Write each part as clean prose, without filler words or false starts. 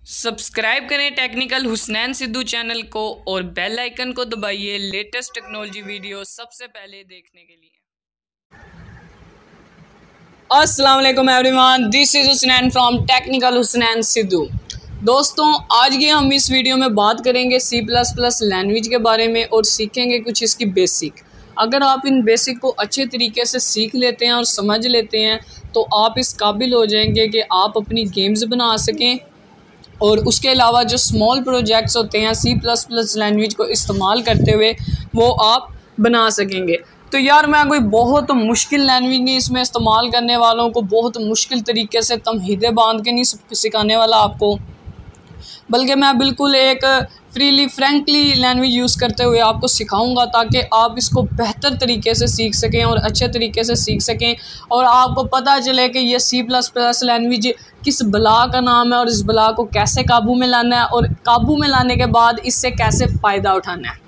Subscribe करें technical Husnain Sidhu channel को और बेल आइकन को दबाइए लेटेस्ट टेक्नोलॉजी वीडियो सबसे पहले देखने के लिए। अस्सलाम वालेकुम everyone, this is Husnain from technical Husnain Sidhu. दोस्तों, आज की हम इस वीडियो में बात करेंगे C++ लैंग्वेज के बारे में और सीखेंगे कुछ इसकी बेसिक। अगर आप इन बेसिक को अच्छे तरीके से सीख लेते हैं और समझ लेते हैं तो आप इस काबिल हो जाएंगे कि आप अपनी गेम्स बना सकें और उसके अलावा जो स्मॉल प्रोजेक्ट्स होते हैं C++ लैंग्वेज को इस्तेमाल करते हुए वो आप बना सकेंगे। तो यार, मैं कोई बहुत मुश्किल लैंग्वेज नहीं इसमें इस्तेमाल करने वालों को बहुत मुश्किल तरीके से तमहीदें बांध के नहीं सिखाने वाला आपको, बल्कि मैं बिल्कुल एक फ्रीली फ्रैंकली लैंग्वेज यूज़ करते हुए आपको सिखाऊंगा ताकि आप इसको बेहतर तरीके से सीख सकें और अच्छे तरीके से सीख सकें और आपको पता चले कि ये C++ लैंग्वेज किस बला का नाम है और इस बला को कैसे काबू में लाना है और काबू में लाने के बाद इससे कैसे फ़ायदा उठाना है।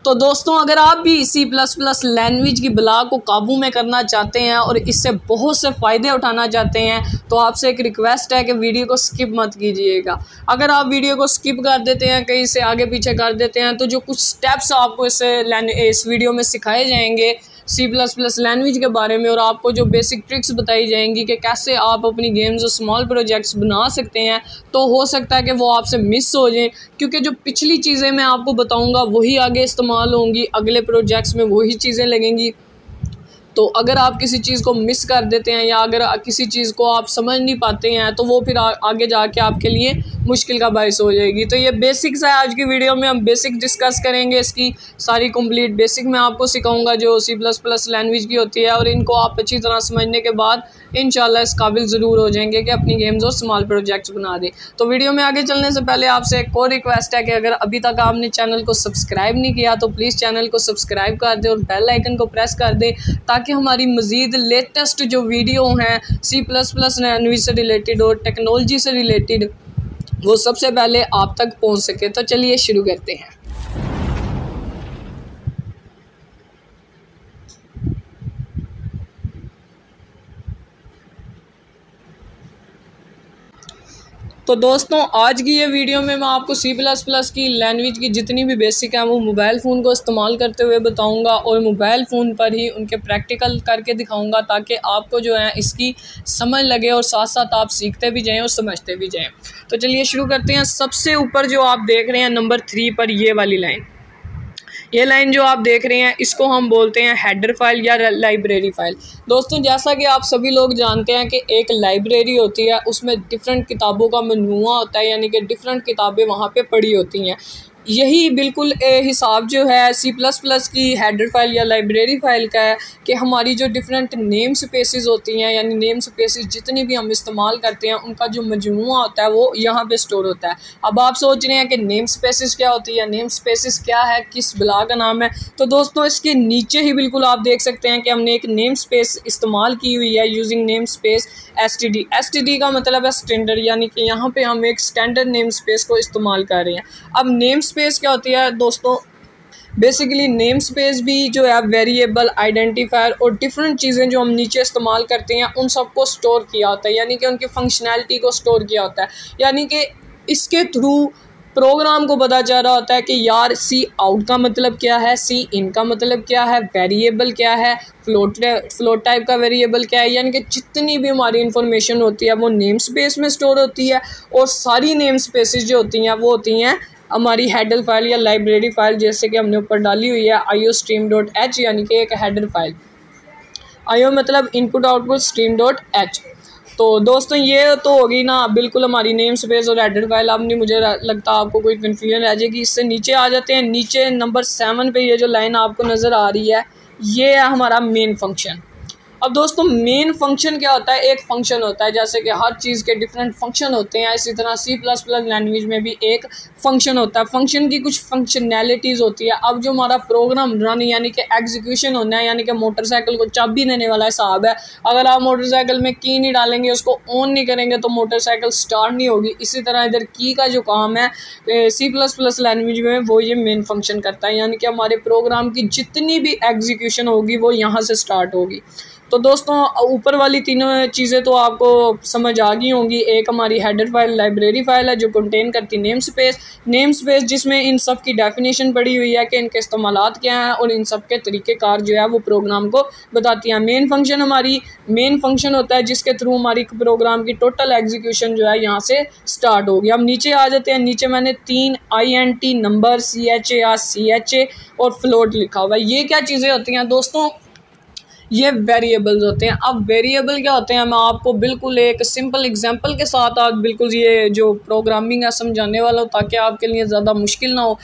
तो दोस्तों, अगर आप भी C++ लैंग्वेज की बला को काबू में करना चाहते हैं और इससे बहुत से फ़ायदे उठाना चाहते हैं तो आपसे एक रिक्वेस्ट है कि वीडियो को स्किप मत कीजिएगा। अगर आप वीडियो को स्किप कर देते हैं, कहीं से आगे पीछे कर देते हैं, तो जो कुछ स्टेप्स आपको इस वीडियो में सिखाए जाएंगे C++ लैंग्वेज के बारे में और आपको जो बेसिक ट्रिक्स बताई जाएंगी कि कैसे आप अपनी गेम्स और स्मॉल प्रोजेक्ट्स बना सकते हैं, तो हो सकता है कि वो आपसे मिस हो जाएं, क्योंकि जो पिछली चीज़ें मैं आपको बताऊंगा वही आगे इस्तेमाल होंगी, अगले प्रोजेक्ट्स में वही चीज़ें लगेंगी। तो अगर आप किसी चीज़ को मिस कर देते हैं या अगर किसी चीज़ को आप समझ नहीं पाते हैं तो वो फिर आगे जाके आपके लिए मुश्किल का बायस हो जाएगी। तो ये बेसिक्स है, आज की वीडियो में हम बेसिक डिस्कस करेंगे, इसकी सारी कंप्लीट बेसिक मैं आपको सिखाऊंगा जो C++ लैंग्वेज की होती है और इनको आप अच्छी तरह समझने के बाद इंशाल्लाह इस काबिल ज़रूर हो जाएंगे कि अपनी गेम्स और स्मॉल प्रोजेक्ट्स बना दें। तो वीडियो में आगे चलने से पहले आपसे एक और रिक्वेस्ट है कि अगर अभी तक आपने चैनल को सब्सक्राइब नहीं किया तो प्लीज़ चैनल को सब्सक्राइब कर दें और बेल आइकन को प्रेस कर दें ताकि हमारी मज़ीद लेटेस्ट जो वीडियो हैं C++ लैंग्वेज से रिलेटेड और टेक्नोलॉजी से रिलेटेड वो सबसे पहले आप तक पहुँच सके। तो चलिए शुरू करते हैं। तो दोस्तों, आज की ये वीडियो में मैं आपको C++ की लैंग्वेज की जितनी भी बेसिक है वो मोबाइल फ़ोन को इस्तेमाल करते हुए बताऊंगा और मोबाइल फ़ोन पर ही उनके प्रैक्टिकल करके दिखाऊंगा ताकि आपको जो है इसकी समझ लगे और साथ साथ आप सीखते भी जाएं और समझते भी जाएं। तो चलिए शुरू करते हैं। सबसे ऊपर जो आप देख रहे हैं नंबर 3 पर ये वाली लाइन, ये लाइन जो आप देख रहे हैं इसको हम बोलते हैं हेडर फाइल या लाइब्रेरी फाइल। दोस्तों, जैसा कि आप सभी लोग जानते हैं कि एक लाइब्रेरी होती है, उसमें डिफरेंट किताबों का मजमूआ होता है, यानी कि डिफरेंट किताबें वहाँ पे पड़ी होती हैं। यही बिल्कुल हिसाब जो है C++ की हेडर फाइल या लाइब्रेरी फाइल का है कि हमारी जो डिफरेंट नेम स्पेसेस होती हैं, यानी नेम स्पेसेस जितनी भी हम इस्तेमाल करते हैं उनका जो मजमूआ होता है वो यहाँ पे स्टोर होता है। अब आप सोच रहे हैं कि नेम स्पेसेस क्या होती है, नेम स्पेसेस क्या है, किस ब्लॉक का नाम है। तो दोस्तों, इसके नीचे ही बिल्कुल आप देख सकते हैं कि हमने एक नेम स्पेस इस्तेमाल की हुई है यूजिंग नेम स्पेस STD का मतलब है स्टैंडर्ड, यानी कि यहाँ पे हम एक स्टैंडर्ड नेम स्पेस को इस्तेमाल कर रहे हैं। अब नेम स्पेस क्या होती है दोस्तों? बेसिकली नेम स्पेस भी जो है वेरिएबल, आइडेंटिफायर और डिफरेंट चीज़ें जो हम नीचे इस्तेमाल करते हैं उन सबको स्टोर किया होता है, यानी कि उनकी फंक्शनैलिटी को स्टोर किया होता है। यानी कि इसके थ्रू प्रोग्राम को पता चल रहा होता है कि यार C आउट का मतलब क्या है, C इन का मतलब क्या है, वेरिएबल क्या है, फ्लोट टाइप का वेरिएबल क्या है, यानी कि जितनी भी हमारी इंफॉर्मेशन होती है वो नेम स्पेस में स्टोर होती है। और सारी नेम स्पेसेस जो होती हैं वो होती हैं हमारी हेडर फाइल या लाइब्रेरी फाइल, जैसे कि हमने ऊपर डाली हुई है iostream.h, यानी कि एक हेडर फाइल। IO मतलब इनपुट आउटपुट, stream.h। तो दोस्तों, ये तो होगी ना बिल्कुल हमारी नेम स्पेस और हेडर फाइल। अब नहीं मुझे लगता आपको कोई कन्फ्यूजन रह जाएगी। इससे नीचे आ जाते हैं। नीचे नंबर 7 पे ये जो लाइन आपको नज़र आ रही है ये है हमारा मेन फंक्शन। अब दोस्तों, मेन फंक्शन क्या होता है? एक फंक्शन होता है, जैसे कि हर चीज़ के डिफरेंट फंक्शन होते हैं, इसी तरह C++ लैंग्वेज में भी एक फंक्शन होता है। फंक्शन की कुछ फंक्शनैलिटीज़ होती है। अब जो हमारा प्रोग्राम रन यानी कि एग्जीक्यूशन होना है, यानी कि मोटरसाइकिल को चाबी देने वाला हिसाब है। अगर आप मोटरसाइकिल में की नहीं डालेंगे, उसको ऑन नहीं करेंगे तो मोटरसाइकिल स्टार्ट नहीं होगी। इसी तरह इधर की का जो काम है C++ लैंग्वेज में वो ये मेन फंक्शन करता है, यानी कि हमारे प्रोग्राम की जितनी भी एग्जीक्यूशन होगी वो यहाँ से स्टार्ट होगी। तो दोस्तों ऊपर वाली तीनों चीज़ें तो आपको समझ आ गई होंगी। एक हमारी हेडर फाइल लाइब्रेरी फाइल है जो कंटेन करती नेम स्पेस जिसमें इन सब की डेफिनेशन पड़ी हुई है कि इनके इस्तेमालात क्या हैं और इन सब के तरीक़ेकार जो है वो प्रोग्राम को बताती हैं। मेन फंक्शन हमारी मेन फंक्शन होता है जिसके थ्रू हमारी प्रोग्राम की टोटल एग्जीक्यूशन जो है यहाँ से स्टार्ट होगी। हम नीचे आ जाते हैं। नीचे मैंने 3 INT नंबर CHAR और फ्लोट लिखा हुआ है। ये क्या चीज़ें होती हैं दोस्तों? ये वेरिएबल्स होते हैं। अब वेरिएबल क्या होते हैं मैं आपको बिल्कुल एक सिंपल एग्जांपल के साथ आज बिल्कुल ये जो प्रोग्रामिंग है समझाने वाला हूँ ताकि आपके लिए ज़्यादा मुश्किल ना हो।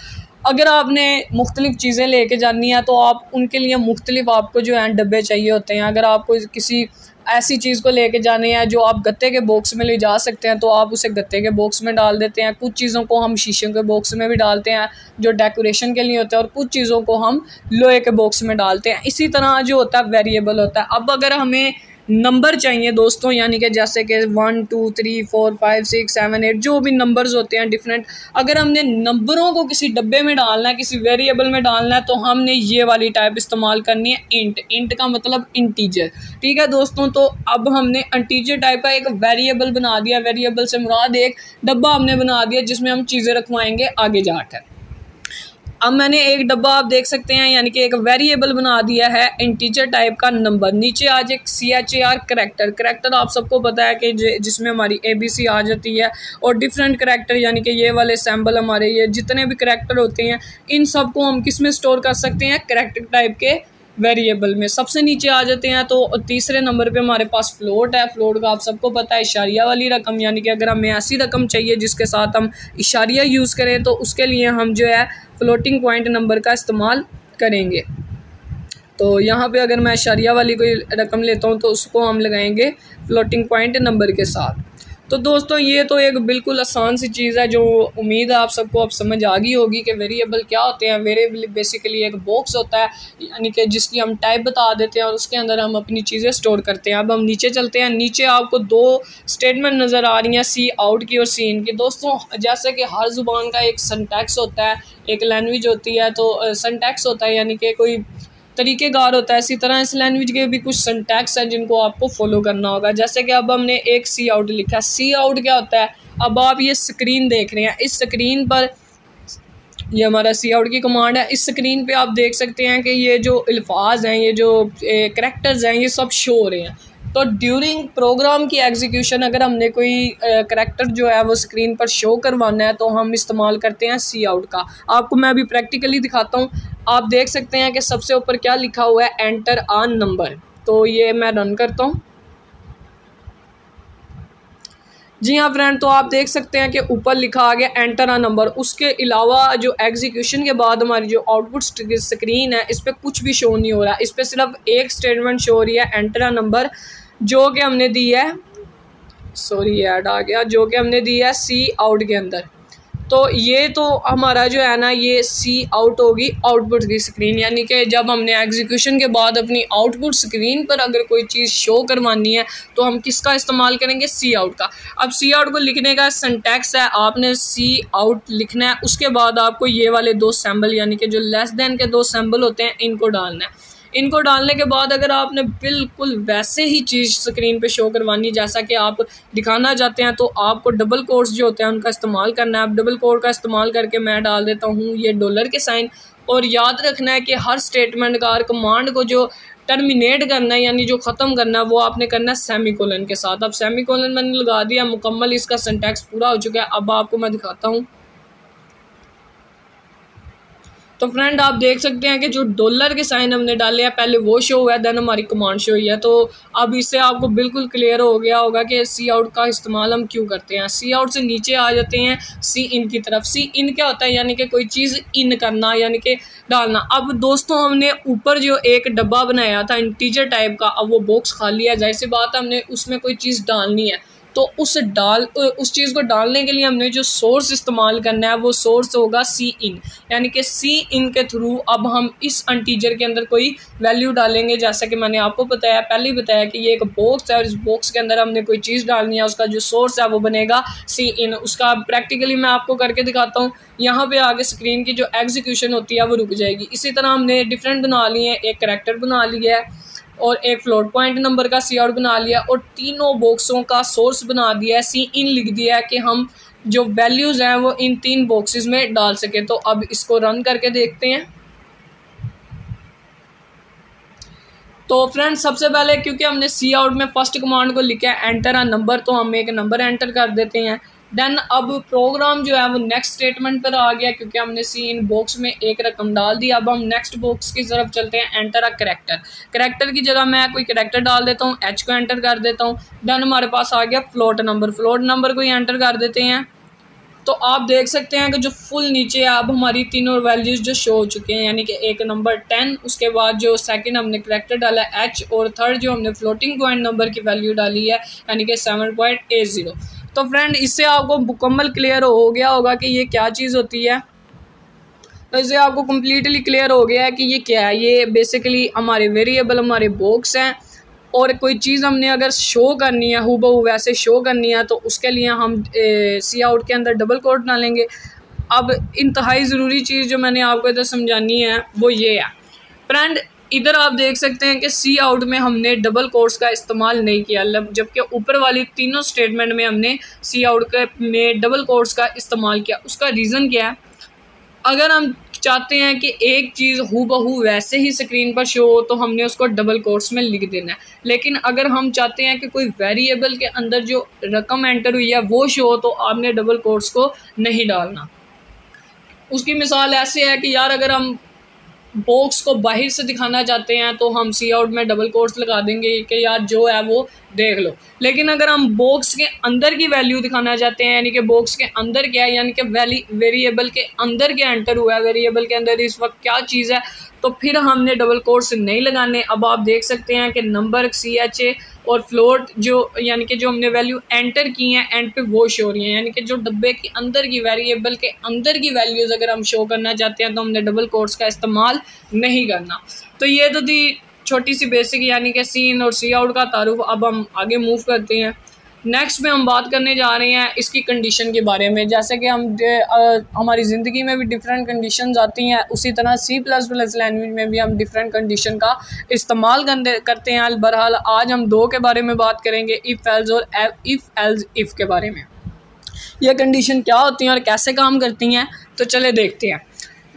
अगर आपने मुख्तलिफ़ चीज़ें लेके जानी है तो आप उनके लिए मुख्तलिफ आपको जो है डब्बे चाहिए होते हैं। अगर आपको किसी ऐसी चीज़ को लेके जानी है जो आप गत्ते के बॉक्स में ले जा सकते हैं तो आप उसे गत्ते के बॉक्स में डाल देते हैं। कुछ चीज़ों को हम शीशे के बॉक्स में भी डालते हैं जो डेकोरेशन के लिए होता है और कुछ चीज़ों को हम लोहे के बॉक्स में डालते हैं। इसी तरह जो होता है वेरिएबल होता है। अब अगर हमें नंबर चाहिए दोस्तों, यानी कि जैसे कि 1 2 3 4 5 6 7 8 जो भी नंबर्स होते हैं डिफरेंट, अगर हमने नंबरों को किसी डब्बे में डालना है, किसी वेरिएबल में डालना है तो हमने ये वाली टाइप इस्तेमाल करनी है इंट का मतलब इंटीजर। ठीक है दोस्तों, तो अब हमने इंटीजर टाइप का एक वेरिएबल बना दिया। वेरिएबल से मुराद एक डब्बा हमने बना दिया जिसमें हम चीज़ें रखवाएंगे आगे जाकर। अब मैंने एक डब्बा आप देख सकते हैं यानी कि एक वेरिएबल बना दिया है इंटीजर टाइप का नंबर। नीचे आज एक CHAR करैक्टर आप सबको पता है कि जिसमें हमारी ABC आ जाती है और डिफरेंट करैक्टर यानी कि ये वाले सैम्बल हमारे ये जितने भी करैक्टर होते हैं इन सब को हम किस में स्टोर कर सकते हैं? करैक्टर टाइप के वेरिएबल में। सबसे नीचे आ जाते हैं तो तीसरे नंबर पे हमारे पास फ्लोट है। फ्लोट का आप सबको पता है इशारिया वाली रकम, यानी कि अगर हमें ऐसी रकम चाहिए जिसके साथ हम इशारिया यूज़ करें तो उसके लिए हम जो है फ्लोटिंग पॉइंट नंबर का इस्तेमाल करेंगे। तो यहाँ पे अगर मैं इशारिया वाली कोई रकम लेता हूँ तो उसको हम लगाएंगे फ्लोटिंग पॉइंट नंबर के साथ। तो दोस्तों ये तो एक बिल्कुल आसान सी चीज़ है जो उम्मीद है आप सबको अब समझ आ गई होगी कि वेरिएबल क्या होते हैं। वेरिएबल बेसिकली एक बॉक्स होता है यानी कि जिसकी हम टाइप बता देते हैं और उसके अंदर हम अपनी चीज़ें स्टोर करते हैं। अब हम नीचे चलते हैं। नीचे आपको 2 स्टेटमेंट नज़र आ रही हैं, सी आउट की और सी इन की। दोस्तों जैसे कि हर ज़ुबान का एक सिंटैक्स होता है, एक लैंग्वेज होती है तो सिंटैक्स होता है यानी कि कोई तरीक़ेकार होता है। इसी तरह इस लैंग्वेज के भी कुछ सिंटैक्स हैं जिनको आपको फॉलो करना होगा। जैसे कि अब हमने एक सी आउट लिखा है। सी आउट क्या होता है? अब आप ये स्क्रीन देख रहे हैं, इस स्क्रीन पर ये हमारा सी आउट की कमांड है। इस स्क्रीन पे आप देख सकते हैं कि ये जो अल्फाज हैं, ये जो करैक्टर्स हैं, ये सब शो हो रहे हैं। तो ड्यूरिंग प्रोग्राम की एग्जीक्यूशन अगर हमने कोई करैक्टर जो है वो स्क्रीन पर शो करवाना है तो हम इस्तेमाल करते हैं सी आउट का। आपको मैं अभी प्रैक्टिकली दिखाता हूँ। आप देख सकते हैं कि सबसे ऊपर क्या लिखा हुआ है, एंटर अ नंबर। तो ये मैं रन करता हूँ। जी हाँ फ्रेंड, तो आप देख सकते हैं कि ऊपर लिखा आ गया एंटर अ नंबर। उसके अलावा जो एग्जीक्यूशन के बाद हमारी जो आउटपुट स्क्रीन है इस पर कुछ भी शो नहीं हो रहा। इस पर सिर्फ एक स्टेटमेंट शो हो रही है, एंटर अ नंबर, जो कि हमने दी है, सॉरी ऐड आ गया, जो कि हमने दी है सी आउट के अंदर। तो ये तो हमारा जो है ना ये सी आउट होगी आउटपुट की स्क्रीन, यानी कि जब हमने एग्जीक्यूशन के बाद अपनी आउटपुट स्क्रीन पर अगर कोई चीज़ शो करवानी है तो हम किसका इस्तेमाल करेंगे? सी आउट का। अब सी आउट को लिखने का सिंटैक्स है, आपने सी आउट लिखना है, उसके बाद आपको ये वाले 2 सिंबल यानी कि जो लेस देन के 2 सिंबल होते हैं इनको डालना है। इनको डालने के बाद अगर आपने बिल्कुल वैसे ही चीज़ स्क्रीन पे शो करवानी जैसा कि आप दिखाना चाहते हैं तो आपको डबल कोट्स जो होते हैं उनका इस्तेमाल करना है। अब डबल कोट का इस्तेमाल करके मैं डाल देता हूँ ये डॉलर के साइन। और याद रखना है कि हर स्टेटमेंट का, हर कमांड को जो टर्मिनेट करना है यानी जो ख़त्म करना है वो आपने करना है सेमीकोलन के साथ। अब सेमीकोलन मैंने लगा दिया, मुकम्मल इसका सिंटैक्स पूरा हो चुका है। अब आपको मैं दिखाता हूँ। तो फ्रेंड आप देख सकते हैं कि जो डॉलर के साइन हमने डाले हैं पहले वो शो हुआ है, देन हमारी कमांड शो हुई है। तो अब इससे आपको बिल्कुल क्लियर हो गया होगा कि सी आउट का इस्तेमाल हम क्यों करते हैं। सी आउट से नीचे आ जाते हैं सी इन की तरफ। सी इन क्या होता है? यानी कि कोई चीज़ इन करना यानी कि डालना। अब दोस्तों हमने ऊपर जो एक डब्बा बनाया था इंटीजर टाइप का, अब वो बॉक्स खाली है, जाहिर सी बात है हमने उसमें कोई चीज़ डालनी है। तो उस चीज़ को डालने के लिए हमने जो सोर्स इस्तेमाल करना है वो सोर्स होगा सी इन, यानी कि सी इन के थ्रू अब हम इस इंटीजर के अंदर कोई वैल्यू डालेंगे। जैसा कि मैंने आपको बताया, पहले ही बताया कि ये एक बॉक्स है और इस बॉक्स के अंदर हमने कोई चीज़ डालनी है, उसका जो सोर्स है वो बनेगा सी इन। उसका प्रैक्टिकली मैं आपको करके दिखाता हूँ। यहाँ पे आगे स्क्रीन की जो एग्जीक्यूशन होती है वो रुक जाएगी। इसी तरह हमने डिफरेंट बना लिए हैं, एक करैक्टर बना लिया है और एक फ्लोट पॉइंट नंबर का सी आउट बना लिया और तीनों बॉक्सों का सोर्स बना दिया है, सी इन लिख दिया है कि हम जो वैल्यूज़ हैं वो इन 3 बॉक्सेस में डाल सके। तो अब इसको रन करके देखते हैं। तो फ्रेंड्स सबसे पहले क्योंकि हमने सी आउट में फर्स्ट कमांड को लिखा है एंटर अ नंबर, तो हम एक नंबर एंटर कर देते हैं। देन अब प्रोग्राम जो है वो नेक्स्ट स्टेटमेंट पर आ गया क्योंकि हमने सी इन बॉक्स में एक रकम डाल दी। अब हम नेक्स्ट बॉक्स की तरफ चलते हैं, एंटर अ कैरेक्टर। कैरेक्टर की जगह मैं कोई कैरेक्टर डाल देता हूँ, एच को एंटर कर देता हूँ। देन हमारे पास आ गया फ्लोट नंबर, फ्लोट नंबर को ही एंटर कर देते हैं। तो आप देख सकते हैं कि जो फुल नीचे अब हमारी तीनों वैल्यूज़ जो शो हो चुके हैं, यानी कि एक नंबर 10, उसके बाद जो सेकंड हमने कैरेक्टर डाला है एच, और थर्ड जो हमने फ्लोटिंग पॉइंट नंबर की वैल्यू डाली है यानी कि 7.80। तो फ्रेंड इससे आपको मुकम्मल क्लियर हो गया होगा कि ये क्या चीज़ होती है। तो इससे आपको कम्प्लीटली क्लियर हो गया है कि ये क्या है। ये बेसिकली हमारे वेरिएबल, हमारे बॉक्स हैं, और कोई चीज़ हमने अगर शो करनी है, हूबहू वैसे शो करनी है, तो उसके लिए हम सी आउट के अंदर डबल कोट डालेंगे। अब इंतहाई ज़रूरी चीज़ जो मैंने आपको इधर समझानी है वो ये है फ्रेंड, इधर आप देख सकते हैं कि सी आउट में हमने डबल कोट्स का इस्तेमाल नहीं किया, जबकि ऊपर वाली तीनों स्टेटमेंट में हमने सी आउट में डबल कोट्स का इस्तेमाल किया। उसका रीज़न क्या है, अगर हम चाहते हैं कि एक चीज़ हूबहू वैसे ही स्क्रीन पर शो हो तो हमने उसको डबल कोट्स में लिख देना है। लेकिन अगर हम चाहते हैं कि कोई वेरिएबल के अंदर जो रकम एंटर हुई है वो शो हो तो आपने डबल कोट्स को नहीं डालना। उसकी मिसाल ऐसे है कि यार अगर हम बॉक्स को बाहर से दिखाना चाहते हैं तो हम सी आउट में डबल कोट्स लगा देंगे कि यार जो है वो देख लो। लेकिन अगर हम बॉक्स के अंदर की वैल्यू दिखाना चाहते हैं, यानी कि बॉक्स के अंदर क्या है, यानी कि वेरिएबल के अंदर क्या एंटर हुआ है, वेरिएबल के अंदर इस वक्त क्या चीज़ है, तो फिर हमने डबल कोट्स नहीं लगाने। अब आप देख सकते हैं कि नंबर CHA और फ्लोट जो यानी कि जो हमने वैल्यू एंटर की हैं एंड पे वो शो हो रही हैं, यानी कि जो डब्बे के अंदर की वेरिएबल के अंदर की वैल्यूज़ अगर हम शो करना चाहते हैं तो हमने डबल कोट्स का इस्तेमाल नहीं करना। तो ये तो थी छोटी सी बेसिक यानी कि सी इन और सी आउट का तारुफ। अब हम आगे मूव करते हैं। नेक्स्ट में हम बात करने जा रहे हैं इसकी कंडीशन के बारे में। जैसे कि हम हमारी ज़िंदगी में भी डिफरेंट कंडीशंस आती हैं, उसी तरह C++ लैंग्वेज में भी हम डिफरेंट कंडीशन का इस्तेमाल करते हैं। बहरहाल आज हम दो के बारे में बात करेंगे, इफ़ एल्स और इफ़ एल्स इफ़ के बारे में। यह कंडीशन क्या होती हैं और कैसे काम करती हैं, तो चले देखते हैं।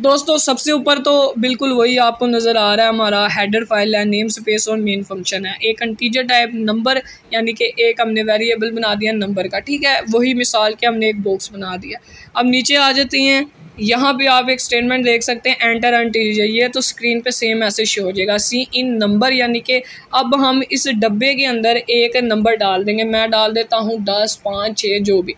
दोस्तों सबसे ऊपर तो बिल्कुल वही आपको नज़र आ रहा है, हमारा हेडर फाइल है, नेम स्पेस और मेन फंक्शन है। एक इंटीजर टाइप नंबर यानी कि एक हमने वेरिएबल बना दिया नंबर का, ठीक है, वही मिसाल के हमने एक बॉक्स बना दिया। अब नीचे आ जाते हैं, यहाँ पे आप एक स्टेटमेंट देख सकते हैं एंटर इंटीजर, ये तो स्क्रीन पे सेम ऐसे शो हो जाएगा, सी इन नंबर, यानी कि अब हम इस डब्बे के अंदर एक नंबर डाल देंगे। मैं डाल देता हूँ 10, 5, 6 जो भी।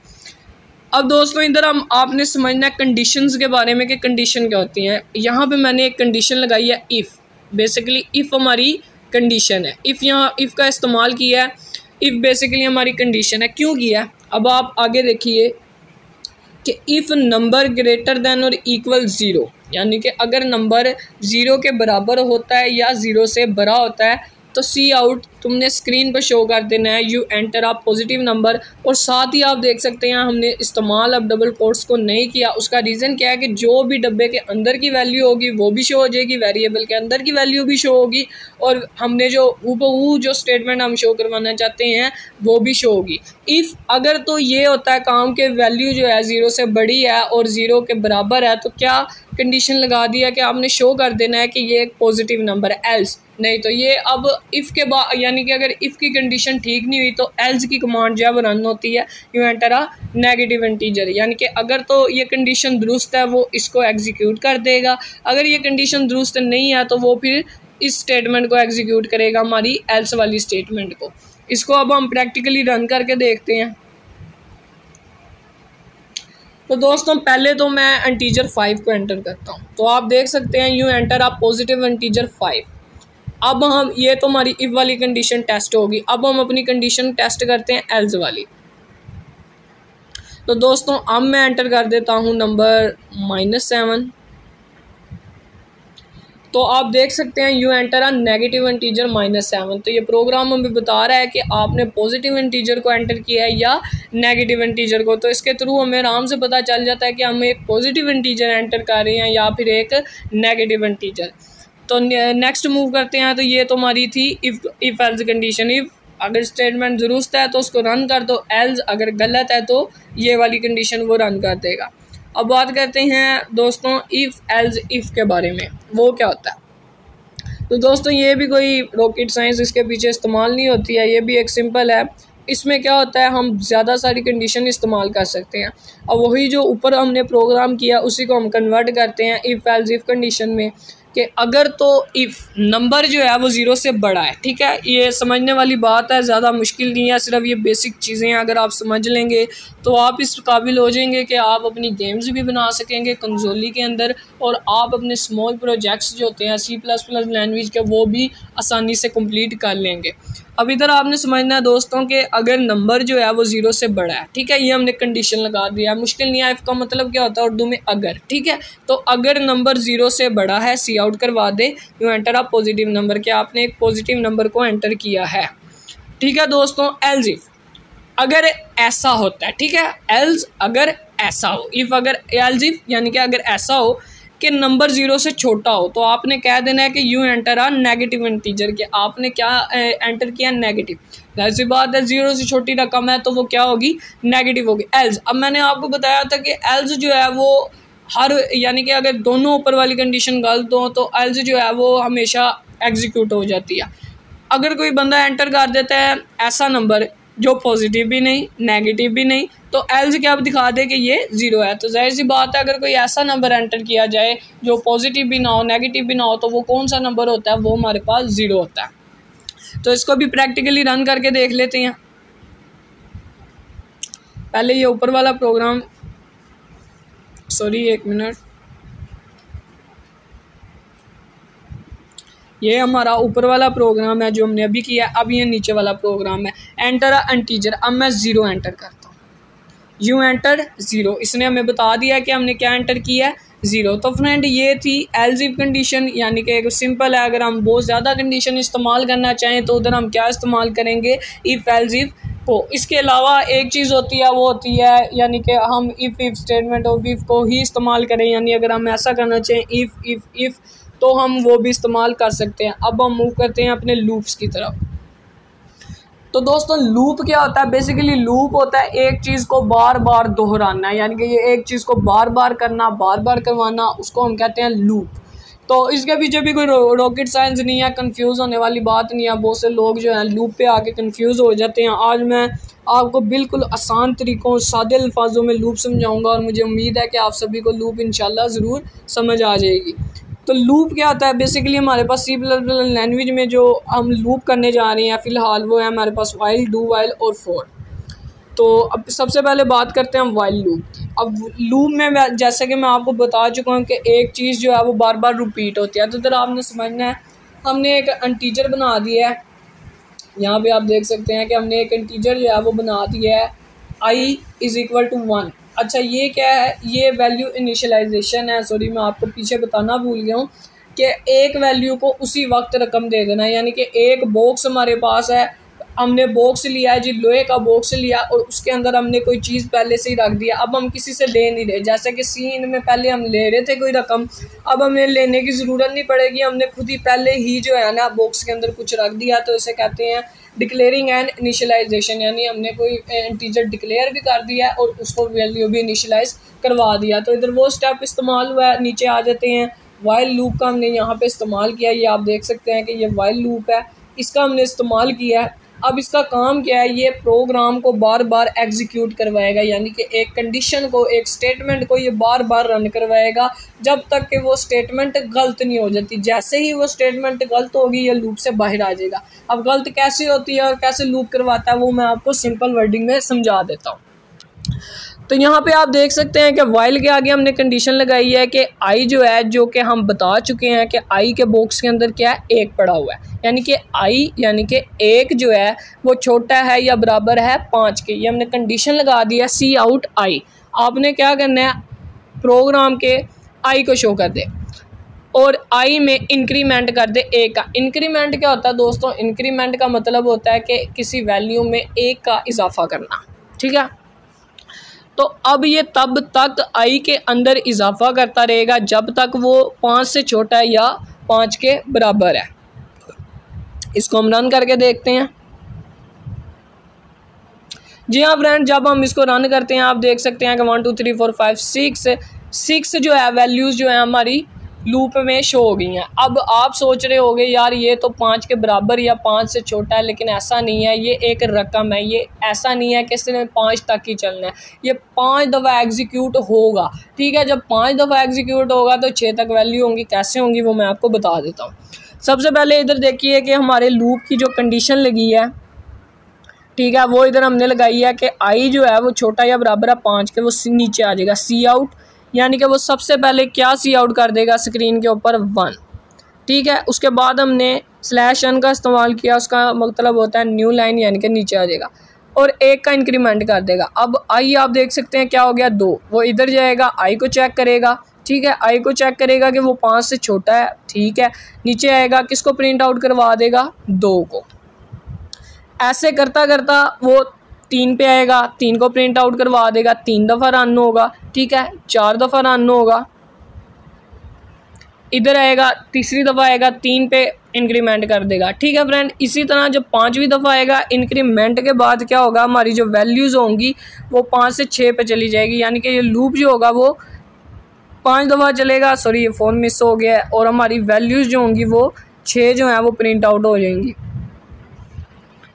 अब दोस्तों इधर हम आपने समझना है कंडीशंस के बारे में कि कंडीशन क्या होती हैं। यहाँ पे मैंने एक कंडीशन लगाई है इफ़, बेसिकली इफ़ हमारी कंडीशन है। इफ़ यहाँ इफ़ का इस्तेमाल किया है, इफ़ बेसिकली हमारी कंडीशन है। क्यों किया है, अब आप आगे देखिए कि इफ़ नंबर ग्रेटर देन और इक्वल 0, यानी कि अगर नंबर 0 के बराबर होता है या 0 से बड़ा होता है तो सी आउट तुमने स्क्रीन पर शो कर देना है, you enter a positive number. और साथ ही आप देख सकते हैं हमने इस्तेमाल अब डबल कोट्स को नहीं किया। उसका रीज़न क्या है कि जो भी डब्बे के अंदर की वैल्यू होगी वो भी शो हो जाएगी, वेरिएबल के अंदर की वैल्यू भी शो होगी, और हमने जो हूबहू जो स्टेटमेंट हम शो करवाना चाहते हैं वो भी शो होगी। इफ़ अगर तो ये होता है काम के वैल्यू जो है 0 से बड़ी है और 0 के बराबर है, तो क्या कंडीशन लगा दिया कि आपने शो कर देना है कि ये एक पॉजिटिव नंबर है, एल्स नहीं। तो ये अब इफ़ के बाद यानी कि अगर इफ़ की कंडीशन ठीक नहीं हुई तो एल्स की कमांड जो है वो रन होती है, you enter a negative integer, यानी कि अगर तो ये कंडीशन दुरुस्त है वो इसको एग्जीक्यूट कर देगा, अगर ये कंडीशन दुरुस्त नहीं है तो वो फिर इस स्टेटमेंट को एग्जीक्यूट करेगा, हमारी एल्स वाली स्टेटमेंट को। इसको अब हम प्रैक्टिकली रन करके देखते हैं। तो दोस्तों पहले तो मैं इंटीजर 5 को एंटर करता हूँ, तो आप देख सकते हैं you enter a positive integer 5। अब हम ये तो हमारी इफ वाली कंडीशन टेस्ट होगी, अब हम अपनी कंडीशन टेस्ट करते हैं एल्स वाली। तो दोस्तों अब मैं एंटर कर देता हूँ नंबर -7। तो आप देख सकते हैं you enter a negative integer -7। तो ये प्रोग्राम हमें बता रहा है कि आपने पॉजिटिव इंटीजर को एंटर किया है या नेगेटिव इंटीजर को। तो इसके थ्रू हमें आराम से पता चल जाता है कि हम एक पॉजिटिव इंटीजर एंटर कर रहे हैं या फिर एक नेगेटिव इंटीजर। तो नेक्स्ट मूव करते हैं। तो ये तो हमारी थी इफ़ एल्स कंडीशन। इफ़ अगर स्टेटमेंट दुरुस्त है तो उसको रन कर दो, एल्स अगर गलत है तो ये वाली कंडीशन वो रन कर देगा। अब बात करते हैं दोस्तों इफ़ एल्स इफ़ के बारे में, वो क्या होता है। तो दोस्तों ये भी कोई रॉकेट साइंस इसके पीछे इस्तेमाल नहीं होती है, ये भी एक सिंपल है। इसमें क्या होता है, हम ज़्यादा सारी कंडीशन इस्तेमाल कर सकते हैं। अब वही जो ऊपर हमने प्रोग्राम किया उसी को हम कन्वर्ट करते हैं इफ़ एल्स इफ़ कंडीशन में, कि अगर तो इफ़ नंबर जो है वो 0 से बड़ा है। ठीक है, ये समझने वाली बात है, ज़्यादा मुश्किल नहीं है, सिर्फ ये बेसिक चीज़ें हैं अगर आप समझ लेंगे तो आप इस काबिल हो जाएंगे कि आप अपनी गेम्स भी बना सकेंगे कंसोली के अंदर, और आप अपने स्मॉल प्रोजेक्ट्स जो होते हैं C++ लैंग्वेज के वो भी आसानी से कंप्लीट कर लेंगे। अब इधर आपने समझना है दोस्तों कि अगर नंबर जो है वो 0 से बड़ा है। ठीक है, ये हमने कंडीशन लगा दिया है, मुश्किल नहीं है। इफ़ का मतलब क्या होता है उर्दू में, अगर। ठीक है, तो अगर नंबर 0 से बड़ा है, सी आउट करवा दे, you enter a positive number, के आपने एक पॉजिटिव नंबर को एंटर किया है। ठीक है दोस्तों, एल्स इफ अगर ऐसा होता है। ठीक है, एल्स अगर ऐसा हो, इफ़ अगर एल्स इफ यानी कि अगर ऐसा हो कि नंबर 0 से छोटा हो, तो आपने कह देना है कि you enter a negative integer, के आपने क्या एंटर किया, नेगेटिव। ऐसी बात है 0 से छोटी रकम है तो वो क्या होगी, नेगेटिव होगी। एल्स, अब मैंने आपको बताया था कि एल्स जो है वो हर यानी कि अगर दोनों ऊपर वाली कंडीशन गलत हो तो एल्स जो है वो हमेशा एग्जीक्यूट हो जाती है। अगर कोई बंदा एंटर कर देता है ऐसा नंबर जो पॉजिटिव भी नहीं नेगेटिव भी नहीं, तो एल्स क्या दिखा दे कि ये 0 है। तो जाहिर सी बात है अगर कोई ऐसा नंबर एंटर किया जाए जो पॉजिटिव भी ना हो नेगेटिव भी ना हो, तो वो कौन सा नंबर होता है, वो हमारे पास 0 होता है। तो इसको भी प्रैक्टिकली रन करके देख लेते हैं। पहले ये ऊपर वाला प्रोग्राम, सॉरी एक मिनट, ये हमारा ऊपर वाला प्रोग्राम है जो हमने अभी किया। अब ये नीचे वाला प्रोग्राम है, एंटर अ इंटीजर। अब मैं 0 एंटर करता हूँ, यू एंटर 0, इसने हमें बता दिया कि हमने क्या एंटर किया है, 0। तो फ्रेंड ये थी एल्स इफ कंडीशन, यानी कि एक सिंपल है। अगर हम बहुत ज़्यादा कंडीशन इस्तेमाल करना चाहें तो उधर हम क्या इस्तेमाल करेंगे, इफ़ एल्स इफ को। इसके अलावा एक चीज़ होती है वो होती है यानी कि हम इफ़ स्टेटमेंट ऑफ इफ़ को ही इस्तेमाल करें, यानी अगर हम ऐसा करना चाहें इफ़ तो हम वो भी इस्तेमाल कर सकते हैं। अब हम मूव करते हैं अपने लूप्स की तरफ। तो दोस्तों लूप क्या होता है, बेसिकली लूप होता है एक चीज़ को बार बार दोहराना, यानी कि ये एक चीज़ को बार बार करना, बार बार करवाना, उसको हम कहते हैं लूप। तो इसके पीछे भी कोई रॉकेट साइंस नहीं है, कंफ्यूज होने वाली बात नहीं है। बहुत से लोग जो हैं लूप पे आके कंफ्यूज हो जाते हैं। आज मैं आपको बिल्कुल आसान तरीक़ों सादे अल्फाजों में लूप समझाऊंगा और मुझे उम्मीद है कि आप सभी को लूप इंशाल्लाह ज़रूर समझ आ जाएगी। तो लूप क्या होता है, बेसिकली हमारे पास C++ लैंग्वेज में जो हम लूप करने जा रहे हैं फ़िलहाल वो है हमारे पास वाइल, डू वाइल और फॉर। तो अब सबसे पहले बात करते हैं हम वाइल लूप। अब लूप में जैसे कि मैं आपको बता चुका हूँ कि एक चीज़ जो है वो बार बार रिपीट होती है। तो इधर आपने समझना है, हमने एक इंटीजर बना दिया है। यहाँ पे आप देख सकते हैं कि हमने एक इंटीजर जो है वो बना दिया है i = 1। अच्छा ये क्या है, ये वैल्यू इनिशियलाइजेशन है। सॉरी मैं आपको पीछे बताना भूल गया हूँ कि एक वैल्यू को उसी वक्त रकम दे देना है। यानी कि एक बॉक्स हमारे पास है, हमने बॉक्स लिया है जी, लोहे का बॉक्स लिया और उसके अंदर हमने कोई चीज़ पहले से ही रख दिया। अब हम किसी से ले नहीं रहे, जैसे कि सीन में पहले हम ले रहे थे कोई रकम, अब हमें लेने की ज़रूरत नहीं पड़ेगी, हमने खुद ही पहले ही जो है ना बॉक्स के अंदर कुछ रख दिया। तो इसे कहते हैं डिक्लेयरिंग एंड इनिशियलाइजेशन, यानी हमने कोई इंटीजर डिक्लेयर भी कर दिया और उसको वैल्यू भी इनिशियलाइज करवा दिया। तो इधर वो स्टेप इस्तेमाल हुआ है। नीचे आ जाते हैं, वाइल लूप का हमने यहाँ पे इस्तेमाल किया। ये आप देख सकते हैं कि ये वाइल लूप है, इसका हमने इस्तेमाल किया है। अब इसका काम क्या है, ये प्रोग्राम को बार बार एग्जीक्यूट करवाएगा, यानी कि एक कंडीशन को, एक स्टेटमेंट को ये बार बार रन करवाएगा जब तक कि वो स्टेटमेंट गलत नहीं हो जाती। जैसे ही वो स्टेटमेंट गलत होगी ये लूप से बाहर आ जाएगा। अब गलत कैसे होती है और कैसे लूप करवाता है वो मैं आपको सिंपल वर्डिंग में समझा देता हूँ। तो यहाँ पे आप देख सकते हैं कि वाइल के आगे हमने कंडीशन लगाई है कि आई जो है, जो कि हम बता चुके हैं कि आई के बॉक्स के अंदर क्या है, 1 पड़ा हुआ है, यानी कि आई यानी कि 1 जो है वो छोटा है या बराबर है 5 के। ये हमने कंडीशन लगा दिया सी आउट आई। आपने क्या करना है, प्रोग्राम के आई को शो कर दे और आई में इंक्रीमेंट कर दे 1 का। इंक्रीमेंट क्या होता है दोस्तों, इंक्रीमेंट का मतलब होता है कि किसी वैल्यू में 1 का इजाफा करना। ठीक है, तो अब ये तब तक आई के अंदर इजाफा करता रहेगा जब तक वो 5 से छोटा है या 5 के बराबर है। इसको हम रन करके देखते हैं। जी हाँ फ्रेंड, जब हम इसको रन करते हैं आप देख सकते हैं कि 1 2 3 4 5 6 जो है वैल्यूज़ जो है हमारी लूप में शो हो गई हैं। अब आप सोच रहे होंगे यार ये तो 5 के बराबर या 5 से छोटा है, लेकिन ऐसा नहीं है, ये एक रकम है, ये ऐसा नहीं है कि सिर्फ 5 तक ही चलना है, ये 5 दफ़ा एग्जीक्यूट होगा। ठीक है, जब 5 दफ़ा एग्जीक्यूट होगा तो 6 तक वैल्यू होंगी। कैसे होंगी वो मैं आपको बता देता हूँ। सबसे पहले इधर देखिए कि हमारे लूप की जो कंडीशन लगी है, ठीक है, वो इधर हमने लगाई है कि आई जो है वो छोटा या बराबर है 5 के, वो नीचे आ जाएगा सी आउट, यानी कि वो सबसे पहले क्या सी आउट कर देगा स्क्रीन के ऊपर 1। ठीक है, उसके बाद हमने /n का इस्तेमाल किया, उसका मतलब होता है न्यू लाइन, यानी कि नीचे आ जाएगा और 1 का इंक्रीमेंट कर देगा। अब आई आप देख सकते हैं क्या हो गया 2, वो इधर जाएगा, आई को चेक करेगा। ठीक है, आई को चेक करेगा कि वो 5 से छोटा है। ठीक है, नीचे आएगा, किसको प्रिंट आउट करवा देगा 2 को। ऐसे करता करता वो 3 पे आएगा, 3 को प्रिंट आउट करवा देगा, 3 दफ़ा रन होगा। ठीक है, 4 दफ़ा रन होगा, इधर आएगा, तीसरी दफ़ा आएगा, 3 पे इंक्रीमेंट कर देगा। ठीक है फ्रेंड, इसी तरह जब 5वीं दफ़ा आएगा इंक्रीमेंट के बाद क्या होगा, हमारी जो वैल्यूज़ होंगी वो 5 से 6 पे चली जाएगी, यानी कि ये लूप जो होगा वो 5 दफ़ा चलेगा। सॉरी, ये फ़ोन मिस हो गया है, और हमारी वैल्यूज़ जो होंगी वो 6 जो है वो प्रिंट आउट हो जाएंगी।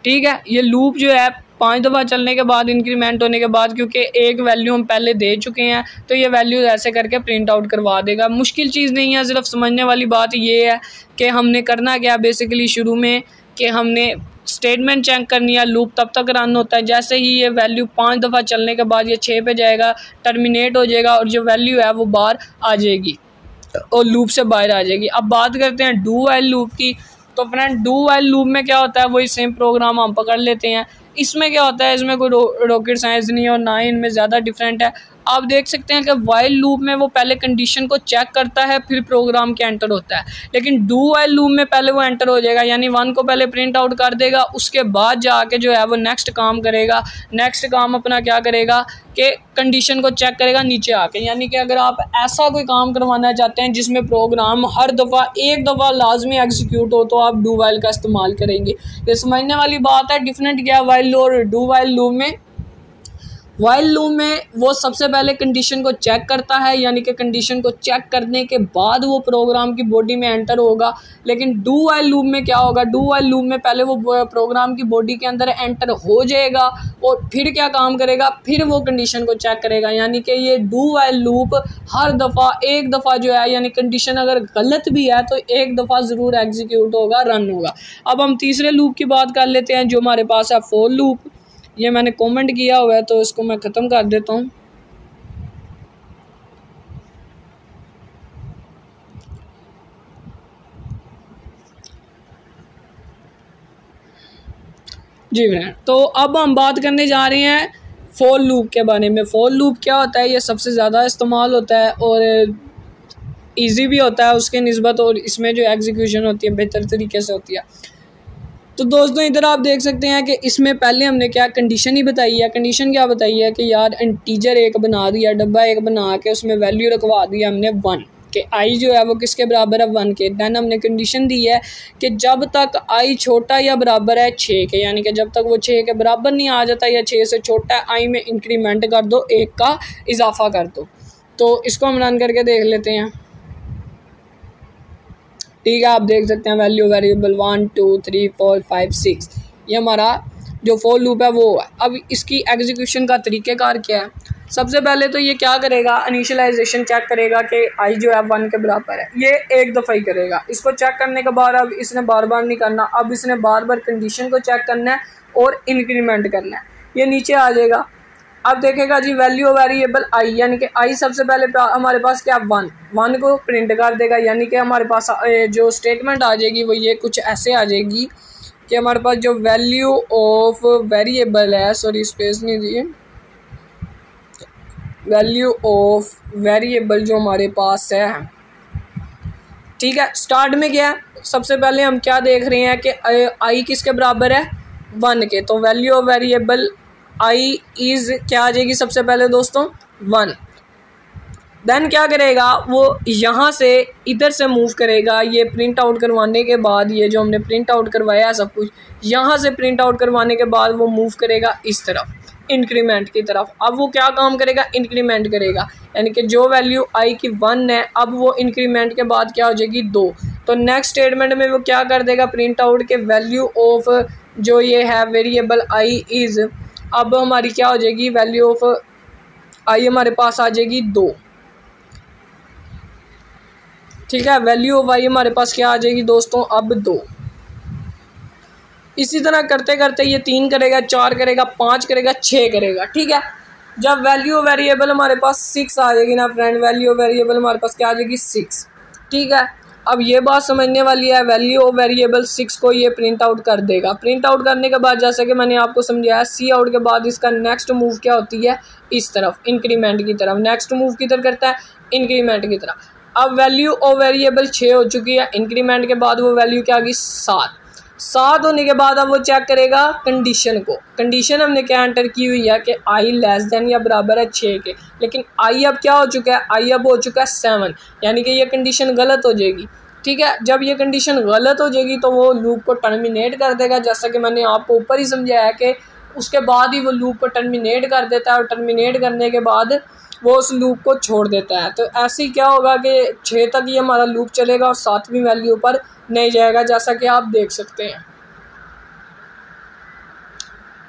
ठीक है, ये लूप जो है 5 दफ़ा चलने के बाद इंक्रीमेंट होने के बाद, क्योंकि एक वैल्यू हम पहले दे चुके हैं तो ये वैल्यू ऐसे करके प्रिंट आउट करवा देगा। मुश्किल चीज़ नहीं है, सिर्फ समझने वाली बात ये है कि हमने करना क्या बेसिकली शुरू में कि हमने स्टेटमेंट चेक करनी है। लूप तब तक रन होता है जैसे ही ये वैल्यू 5 दफ़ा चलने के बाद ये 6 पे जाएगा, टर्मिनेट हो जाएगा और जो वैल्यू है वो बाहर आ जाएगी और लूप से बाहर आ जाएगी। अब बात करते हैं डू व्हाइल लूप की। तो फ्रेंड, डू व्हाइल लूप में क्या होता है, वही सेम प्रोग्राम हम पकड़ लेते हैं। इसमें क्या होता है, इसमें कोई रॉकेट साइंस नहीं है और ना ही इनमें ज़्यादा डिफरेंट है। आप देख सकते हैं कि व्हाइल लूप में वो पहले कंडीशन को चेक करता है फिर प्रोग्राम के एंटर होता है, लेकिन डू व्हाइल लूप में पहले वो एंटर हो जाएगा, यानी 1 को पहले प्रिंट आउट कर देगा, उसके बाद जाके जो है वो नेक्स्ट काम करेगा। नेक्स्ट काम अपना क्या करेगा कि कंडीशन को चेक करेगा नीचे आके। यानी कि अगर आप ऐसा कोई काम करवाना चाहते हैं जिसमें प्रोग्राम हर दफ़ा एक दफ़ा लाजमी एग्जीक्यूट हो तो आप डू व्हाइल का इस्तेमाल करेंगे। ये समझने वाली बात है। डिफरेंट क्या है व्हाइल और डू व्हाइल लूप में। व्हाइल लूप में वो सबसे पहले कंडीशन को चेक करता है, यानी कि कंडीशन को चेक करने के बाद वो प्रोग्राम की बॉडी में एंटर होगा। लेकिन डू व्हाइल लूप में क्या होगा, डू व्हाइल लूप में पहले वो प्रोग्राम की बॉडी के अंदर एंटर हो जाएगा और फिर क्या काम करेगा, फिर वो कंडीशन को चेक करेगा। यानी कि ये डू व्हाइल लूप हर दफ़ा एक दफ़ा जो है, यानी कंडीशन अगर गलत भी है तो एक दफ़ा ज़रूर एग्जीक्यूट होगा, रन होगा। अब हम तीसरे लूप की बात कर लेते हैं जो हमारे पास है फॉर लूप। ये मैंने कमेंट किया हुआ है तो इसको मैं ख़त्म कर देता हूँ। जी फ्रेंड, तो अब हम बात करने जा रहे हैं फॉर लूप के बारे में। फॉर लूप क्या होता है, ये सबसे ज़्यादा इस्तेमाल होता है और इजी भी होता है उसके निस्बत, और इसमें जो एग्जीक्यूशन होती है बेहतर तरीके से होती है। तो दोस्तों इधर आप देख सकते हैं कि इसमें पहले हमने क्या कंडीशन ही बताई है। कंडीशन क्या बताई है कि यार इंटीजर एक बना दिया, डब्बा एक बना के उसमें वैल्यू रखवा दिया हमने 1 कि आई जो है वो किसके बराबर है 1 के। दैन हमने कंडीशन दी है कि जब तक आई छोटा या बराबर है 6 के, यानी कि जब तक वो 6 के बराबर नहीं आ जाता या 6 से छोटा है, आई में इंक्रीमेंट कर दो, 1 का इजाफा कर दो। तो इसको हम रन करके देख लेते हैं। ठीक है, आप देख सकते हैं वैल्यू वेरिएबल 1 2 3 4 5 6, ये हमारा जो फॉर लूप है वो है। अब इसकी एग्जीक्यूशन का तरीक़ेकार क्या है। सबसे पहले तो ये क्या करेगा, इनिशियलाइजेशन चेक करेगा कि आई जो है 1 के बराबर है, ये एक दफ़ा ही करेगा। इसको चेक करने के बाद अब इसने बार बार नहीं करना, अब इसने बार बार कंडीशन को चेक करना है और इंक्रीमेंट करना है। ये नीचे आ जाएगा, अब देखेगा जी वैल्यू वेरिएबल आई, यानी कि आई सबसे पहले हमारे पास क्या 1 को प्रिंट कर देगा। यानी कि हमारे पास जो स्टेटमेंट आ जाएगी वो ये कुछ ऐसे आ जाएगी कि हमारे पास जो वैल्यू ऑफ वेरिएबल है, सॉरी स्पेस नहीं दी, वैल्यू ऑफ वेरिएबल जो हमारे पास है, ठीक है। स्टार्ट में क्या है, सबसे पहले हम क्या देख रहे हैं कि आई किसके बराबर है 1 के, तो value of variable I is क्या आ जाएगी सबसे पहले दोस्तों 1। देन क्या करेगा, वो यहाँ से इधर से मूव करेगा। ये प्रिंट आउट करवाने के बाद, ये जो हमने प्रिंट आउट करवाया है सब कुछ, यहाँ से प्रिंट आउट करवाने के बाद वो मूव करेगा इस तरफ, इंक्रीमेंट की तरफ। अब वो क्या काम करेगा, इंक्रीमेंट करेगा, यानी कि जो वैल्यू आई की 1 है, अब वो इंक्रीमेंट के बाद क्या हो जाएगी 2। तो नेक्स्ट स्टेटमेंट में वो क्या कर देगा, प्रिंट आउट के वैल्यू ऑफ जो ये है वेरिएबल आई इज़, अब हमारी क्या हो जाएगी, वैल्यू ऑफ आई हमारे पास आ जाएगी 2। ठीक है, वैल्यू ऑफ आई हमारे पास क्या आ जाएगी दोस्तों, अब 2। इसी तरह करते करते ये 3 करेगा, 4 करेगा, 5 करेगा, 6 करेगा। ठीक है, जब वैल्यू वेरिएबल हमारे पास 6 आ जाएगी ना फ्रेंड, वैल्यू वेरिएबल हमारे पास क्या आ जाएगी 6। ठीक है, अब ये बात समझने वाली है, वैल्यू ऑफ वेरिएबल 6 को ये प्रिंट आउट कर देगा। प्रिंट आउट करने के बाद जैसा कि मैंने आपको समझाया, सी आउट के बाद इसका नेक्स्ट मूव क्या होती है, इस तरफ, इंक्रीमेंट की तरफ। नेक्स्ट मूव किधर करता है, इंक्रीमेंट की तरफ। अब वैल्यू ऑफ वेरिएबल 6 हो चुकी है, इंक्रीमेंट के बाद वो वैल्यू क्या आ गई 7 होने के बाद अब वो चेक करेगा कंडीशन को। कंडीशन हमने क्या एंटर की हुई है कि आई लेस देन या बराबर है 6 के, लेकिन आई अब क्या हो चुका है, आई अब हो चुका है 7, यानी कि ये कंडीशन गलत हो जाएगी। ठीक है, जब ये कंडीशन गलत हो जाएगी तो वो लूप को टर्मिनेट कर देगा, जैसा कि मैंने आपको ऊपर ही समझाया है कि उसके बाद ही वो लूप को टर्मिनेट कर देता है, और टर्मिनेट करने के बाद वो उस लूप को छोड़ देता है। तो ऐसे ही क्या होगा कि 6 तक ये हमारा लूप चलेगा और 7वीं वैल्यू पर नहीं जाएगा, जैसा कि आप देख सकते हैं।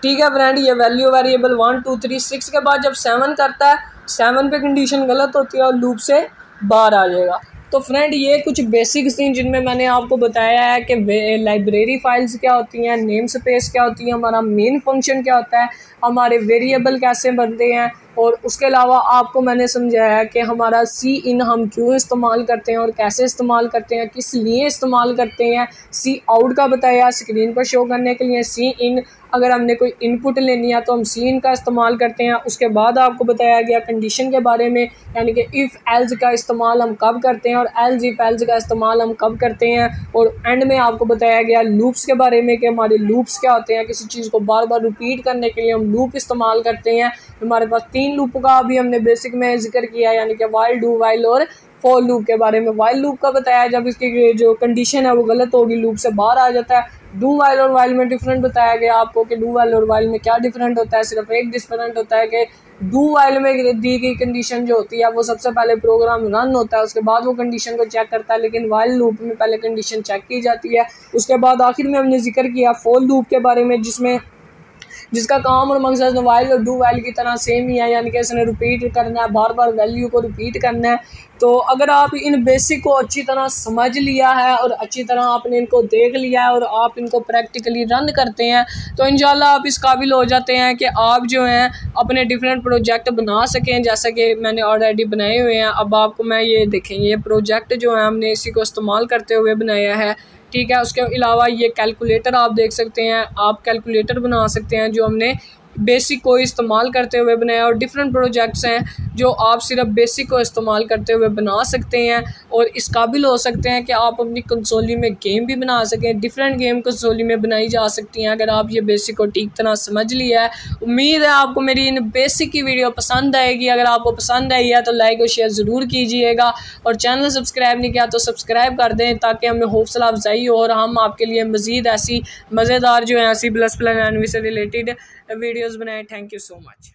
ठीक है फ्रेंड, ये वैल्यू वेरिएबल 1 2 3 6 के बाद जब 7 करता है, 7 पे कंडीशन गलत होती है और लूप से बाहर आ जाएगा। तो फ्रेंड, ये कुछ बेसिक्स थी जिनमें मैंने आपको बताया है कि लाइब्रेरी फाइल्स क्या होती हैं, नेम स्पेस क्या होती है, हमारा मेन फंक्शन क्या होता है, हमारे वेरिएबल कैसे बनते हैं, और उसके अलावा आपको मैंने समझाया कि हमारा सी इन हम क्यों इस्तेमाल करते हैं और कैसे इस्तेमाल करते हैं, किस लिए इस्तेमाल करते हैं। सी आउट का बताया स्क्रीन पर शो करने के लिए, सी इन अगर हमने कोई इनपुट लेनी है तो हम सी इन का इस्तेमाल करते हैं। उसके बाद आपको बताया गया कंडीशन के बारे में, यानी कि इफ़ एल्स का इस्तेमाल हम कब करते हैं और एल्स इफ एल्स का इस्तेमाल हम कब करते हैं। और एंड में आपको बताया गया लूप्स के बारे में कि हमारे लूप्स क्या होते हैं, किसी चीज़ को बार बार रिपीट करने के लिए हम लूप इस्तेमाल करते हैं। हमारे पास 3 लूप का अभी हमने बेसिक में जिक्र किया, यानी कि वाइल, डू वाइल और फॉर लूप के बारे में। वाइल लूप का बताया जब इसकी जो कंडीशन है वो गलत होगी, लूप से बाहर आ जाता है। डू वाइल और वाइल में डिफरेंट बताया गया आपको कि डू वाइल और वाइल में क्या डिफरेंट होता है। सिर्फ एक डिफरेंट होता है कि डू वाइल में दी गई कंडीशन जो होती है वो सबसे पहले प्रोग्राम रन होता है, उसके बाद वो कंडीशन को चेक करता है, लेकिन वाइल लूप में पहले कंडीशन चेक की जाती है। उसके बाद आखिर में हमने जिक्र किया फॉर लूप के बारे में, जिसका काम और मकसद वाइल और डू वाइल की तरह सेम ही है, यानी कि इसने रिपीट करना है, बार बार वैल्यू को रिपीट करना है। तो अगर आप इन बेसिक को अच्छी तरह समझ लिया है और अच्छी तरह आपने इनको देख लिया है और आप इनको प्रैक्टिकली रन करते हैं तो इंशाल्लाह आप इस काबिल हो जाते हैं कि आप जो हैं अपने डिफरेंट प्रोजेक्ट बना सकें, जैसा कि मैंने ऑलरेडी बनाए हुए हैं। अब आपको मैं ये देखें, ये प्रोजेक्ट जो है हमने इसी को इस्तेमाल करते हुए बनाया है। ठीक है, उसके अलावा ये कैलकुलेटर आप देख सकते हैं, आप कैलकुलेटर बना सकते हैं जो हमने बेसिक को इस्तेमाल करते हुए बनाया, और डिफरेंट प्रोजेक्ट्स हैं जो आप सिर्फ बेसिक को इस्तेमाल करते हुए बना सकते हैं और इस काबिल हो सकते हैं कि आप अपनी कंसोली में गेम भी बना सकें। डिफरेंट गेम कंसोली में बनाई जा सकती हैं अगर आप ये बेसिक को ठीक तरह समझ लिया है। उम्मीद है आपको मेरी इन बेसिक की वीडियो पसंद आएगी। अगर आपको पसंद आई है तो लाइक और शेयर ज़रूर कीजिएगा, और चैनल सब्सक्राइब नहीं किया तो सब्सक्राइब कर दें ताकि हमें हौसला अफजाई हो और हम आपके लिए मज़ीद ऐसी मज़ेदार जो है C++ लैंग्वेज से रिलेटेड वीडियोस बनाएं। Thank you so much.